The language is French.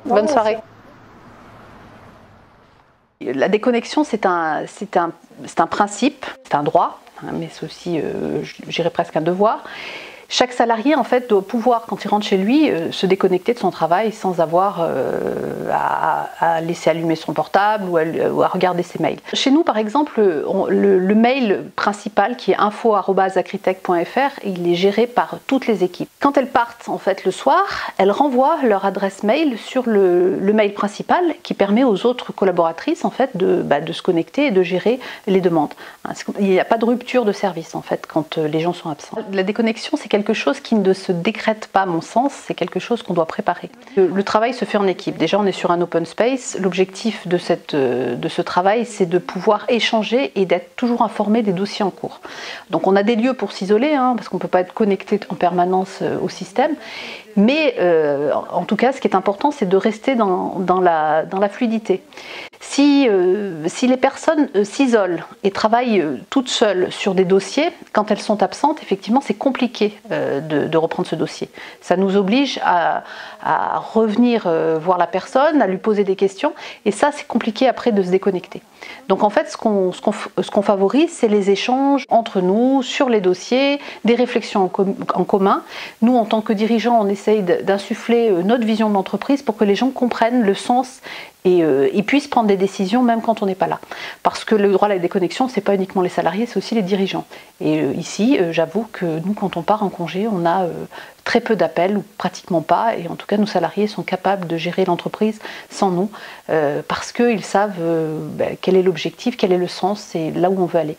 Bonne soirée. La déconnexion, c'est un principe, c'est un droit, hein, mais c'est aussi, j'irais presque un devoir. Chaque salarié, en fait, doit pouvoir, quand il rentre chez lui, se déconnecter de son travail sans avoir à laisser allumer son portable ou à regarder ses mails. Chez nous, par exemple, le mail principal, qui est info@acritech.fr, il est géré par toutes les équipes. Quand elles partent, en fait, le soir, elles renvoient leur adresse mail sur le mail principal, qui permet aux autres collaboratrices, en fait, de se connecter et de gérer les demandes. Il n'y a pas de rupture de service, en fait, quand les gens sont absents. La déconnexion, c'est quelque chose qui ne se décrète pas, à mon sens, c'est quelque chose qu'on doit préparer. Le travail se fait en équipe. Déjà, on est sur un open space. L'objectif de ce travail, c'est de pouvoir échanger et d'être toujours informé des dossiers en cours. Donc, on a des lieux pour s'isoler, hein, parce qu'on ne peut pas être connecté en permanence au système. Mais en tout cas, ce qui est important, c'est de rester dans la fluidité. Si les personnes s'isolent et travaillent toutes seules sur des dossiers, quand elles sont absentes, effectivement, c'est compliqué de reprendre ce dossier. Ça nous oblige à revenir voir la personne, à lui poser des questions, et ça, c'est compliqué après de se déconnecter. Donc en fait, ce qu'on favorise, c'est les échanges entre nous, sur les dossiers, des réflexions en commun. Nous, en tant que dirigeants, on essaye d'insuffler notre vision de l'entreprise pour que les gens comprennent le sens et puissent prendre des décisions même quand on n'est pas là. Parce que le droit à la déconnexion, c'est pas uniquement les salariés, c'est aussi les dirigeants. Et ici, j'avoue que nous, quand on part en congé, on a très peu d'appels, ou pratiquement pas, et en tout cas, nos salariés sont capables de gérer l'entreprise sans nous, parce qu'ils savent quel est l'objectif, quel est le sens, et là où on veut aller.